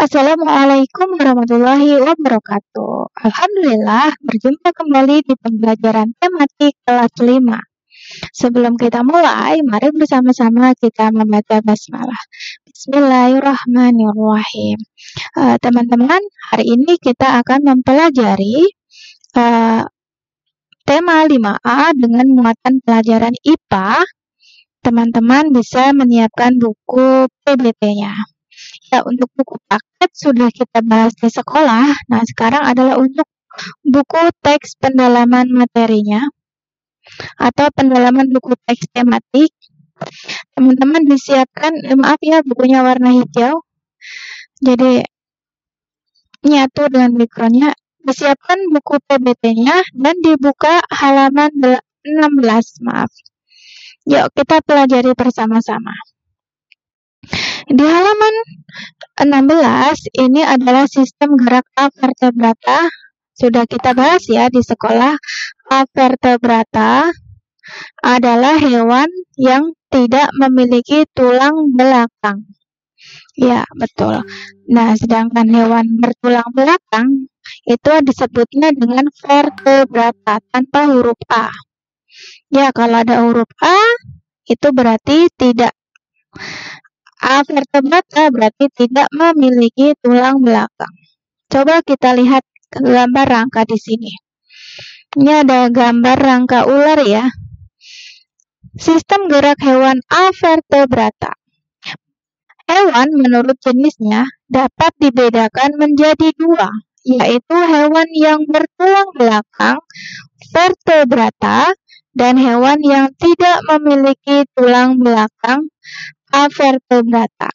Assalamualaikum warahmatullahi wabarakatuh. Alhamdulillah, berjumpa kembali di pembelajaran tematik kelas 5. Sebelum kita mulai, mari bersama-sama kita membaca basmalah. Bismillahirrahmanirrahim. Teman-teman, hari ini kita akan mempelajari tema 5A dengan muatan pelajaran IPA. Teman-teman bisa menyiapkan buku PBT-nya. Ya, untuk buku paket sudah kita bahas di sekolah. Nah, sekarang adalah untuk buku teks pendalaman materinya atau pendalaman buku teks tematik. Teman-teman disiapkan, maaf ya, bukunya warna hijau. Jadi, nyatu dengan background-nya. Disiapkan buku PBT-nya dan dibuka halaman 16, maaf. Yuk, kita pelajari bersama-sama. Di halaman 16 ini adalah sistem gerak avertebrata. Sudah kita bahas ya di sekolah. Avertebrata adalah hewan yang tidak memiliki tulang belakang. Ya, betul. Nah, sedangkan hewan bertulang belakang itu disebutnya dengan vertebrata tanpa huruf A. Ya, kalau ada huruf A itu berarti tidak. Avertebrata berarti tidak memiliki tulang belakang. Coba kita lihat gambar rangka di sini. Ini ada gambar rangka ular ya. Sistem gerak hewan avertebrata. Hewan menurut jenisnya dapat dibedakan menjadi dua, yaitu hewan yang bertulang belakang, vertebrata, dan hewan yang tidak memiliki tulang belakang, avertebrata.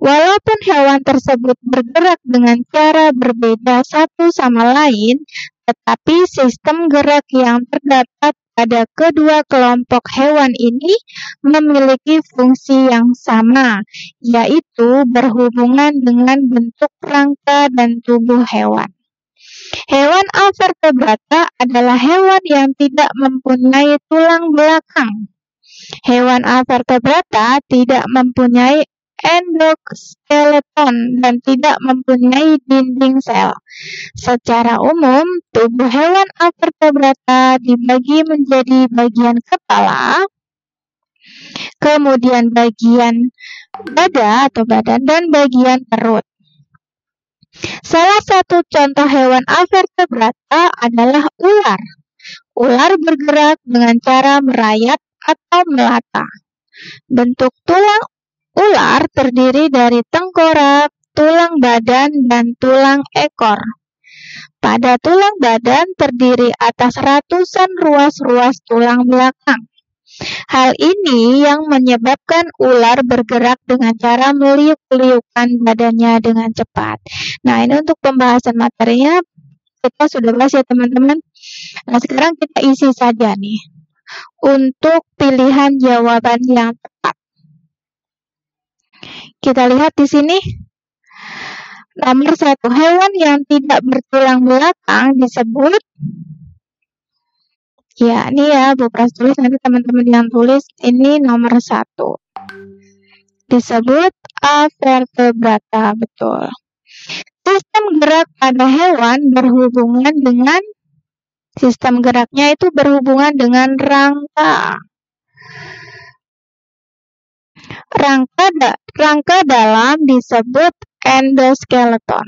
Walaupun hewan tersebut bergerak dengan cara berbeda satu sama lain, tetapi sistem gerak yang terdapat pada kedua kelompok hewan ini memiliki fungsi yang sama, yaitu berhubungan dengan bentuk rangka dan tubuh hewan. Hewan avertebrata adalah hewan yang tidak mempunyai tulang belakang. Hewan avertebrata tidak mempunyai endoskeleton dan tidak mempunyai dinding sel. Secara umum, tubuh hewan avertebrata dibagi menjadi bagian kepala, kemudian bagian dada atau badan, dan bagian perut. Salah satu contoh hewan avertebrata adalah ular. Ular bergerak dengan cara merayap atau melata. Bentuk tulang ular terdiri dari tengkorak, tulang badan, dan tulang ekor. Pada tulang badan terdiri atas ratusan ruas-ruas tulang belakang. Hal ini yang menyebabkan ular bergerak dengan cara meliuk-liukkan badannya dengan cepat. Nah, ini untuk pembahasan materinya kita sudah bahas ya teman-teman. Nah, sekarang kita isi saja nih untuk pilihan jawaban yang tepat. Kita lihat di sini. Nomor 1, hewan yang tidak bertulang belakang disebut, ya ini ya Bu Pras tulis, nanti teman-teman yang tulis, ini nomor 1. Disebut avertebrata, betul. Sistem gerak pada hewan berhubungan dengan sistem geraknya itu berhubungan dengan rangka. Rangka dalam disebut endoskeleton.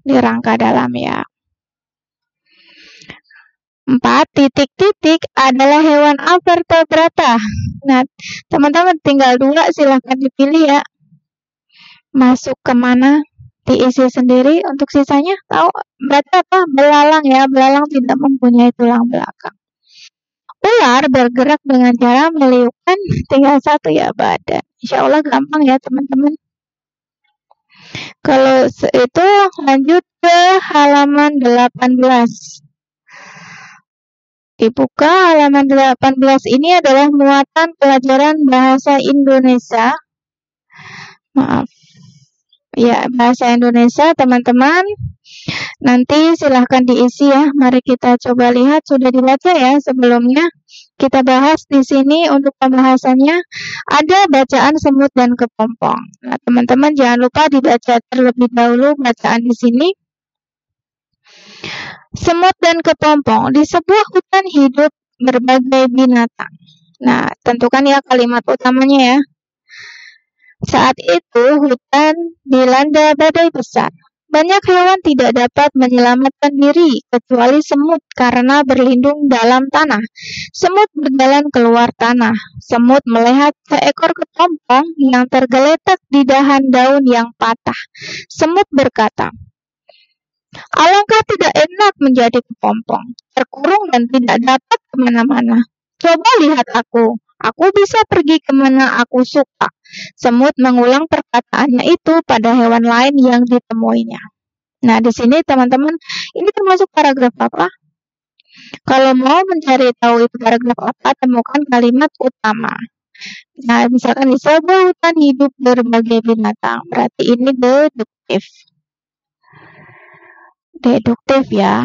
Di rangka dalam ya. 4. Titik-titik adalah hewan avertebrata. Nah, teman-teman tinggal 2, silahkan dipilih ya. Masuk kemana? Diisi sendiri. Untuk sisanya tahu berarti apa? Belalang ya. Belalang tidak mempunyai tulang belakang. Ular bergerak dengan cara meliukkan, tinggal 1 ya, badan. Insya Allah gampang ya teman-teman. Kalau itu lanjut ke halaman 18. Dibuka halaman 18, ini adalah muatan pelajaran bahasa Indonesia. Maaf. Ya, bahasa Indonesia teman-teman. Nanti silahkan diisi ya. Mari kita coba lihat, sudah dibaca ya sebelumnya. kita bahas di sini untuk pembahasannya ada bacaan semut dan kepompong. Nah, teman-teman jangan lupa dibaca terlebih dahulu bacaan di sini. Semut dan kepompong. Di sebuah hutan hidup berbagai binatang. Nah, tentukan ya kalimat utamanya ya. Saat itu hutan dilanda badai besar. Banyak hewan tidak dapat menyelamatkan diri kecuali semut karena berlindung dalam tanah. Semut berjalan keluar tanah. Semut melihat seekor kepompong yang tergeletak di dahan daun yang patah. Semut berkata, "Alangkah tidak enak menjadi kepompong, terkurung dan tidak dapat kemana-mana. Coba lihat aku bisa pergi kemana aku suka." Semut mengulang perkataannya itu pada hewan lain yang ditemuinya. Nah, di sini teman-teman, ini termasuk paragraf apa? Kalau mau mencari tahu itu paragraf apa, temukan kalimat utama. Nah, misalkan di sebuah hutan hidup berbagai binatang, berarti ini deduktif. Deduktif ya.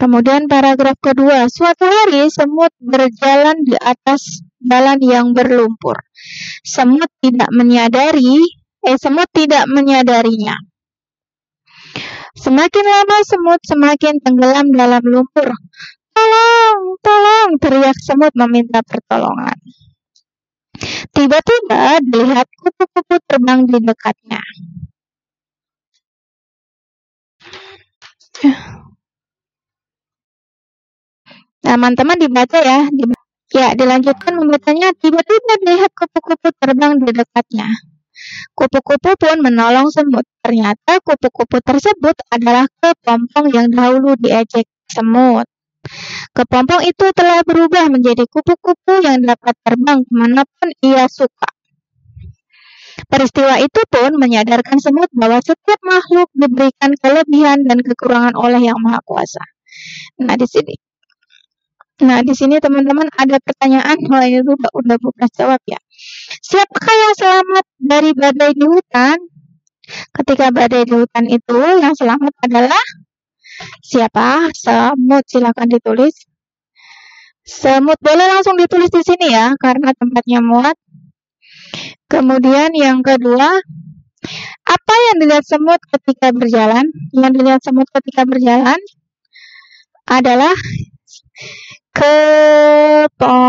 Kemudian paragraf kedua, suatu hari semut berjalan di atas jalan yang berlumpur. Semut tidak menyadarinya. Semakin lama semut semakin tenggelam dalam lumpur. "Tolong, tolong!" teriak semut meminta pertolongan. Tiba-tiba dilihat kupu-kupu terbang di dekatnya. Teman-teman dibaca ya. Ya, dilanjutkan membacanya. Tiba-tiba dilihat kupu-kupu terbang di dekatnya. Kupu-kupu pun menolong semut. Ternyata kupu-kupu tersebut adalah kepompong yang dahulu diejek semut. Kepompong itu telah berubah menjadi kupu-kupu yang dapat terbang kemanapun ia suka. Peristiwa itu pun menyadarkan semut bahwa setiap makhluk diberikan kelebihan dan kekurangan oleh Yang Maha Kuasa. Nah, di sini teman-teman ada pertanyaan, itu udah bukan jawab ya. Siapakah yang selamat dari badai di hutan? Ketika badai di hutan itu yang selamat adalah siapa? Semut, silakan ditulis. Semut boleh langsung ditulis di sini ya, karena tempatnya muat. Kemudian yang kedua, apa yang dilihat semut ketika berjalan? Yang dilihat semut ketika berjalan adalah kepompong.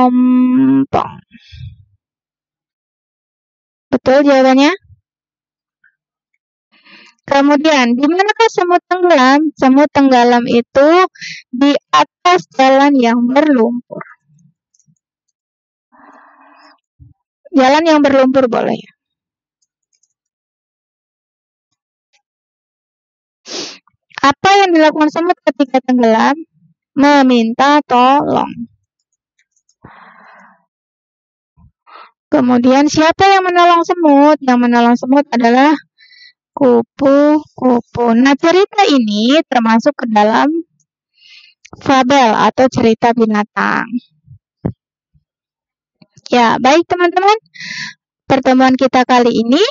Betul jawabannya? Kemudian, di manakah semut tenggelam? Semut tenggelam itu di atas jalan yang berlumpur. Jalan yang berlumpur boleh. Apa yang dilakukan semut ketika tenggelam? Meminta tolong. Kemudian, siapa yang menolong semut? Yang menolong semut adalah kupu-kupu. Nah, cerita ini termasuk ke dalam fabel atau cerita binatang. Ya, baik teman-teman. Pertemuan kita kali ini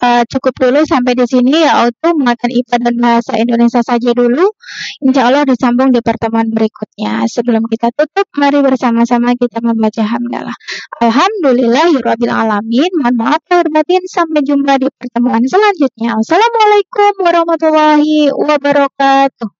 cukup dulu sampai di sini, yaitu muatan IPA dan bahasa Indonesia saja dulu. Insya Allah disambung di pertemuan berikutnya. Sebelum kita tutup, mari bersama-sama kita membaca hamdalah. Alhamdulillahirabbil alamin. Mohon maaf lahir batin. Sampai jumpa di pertemuan selanjutnya. Wassalamualaikum warahmatullahi wabarakatuh.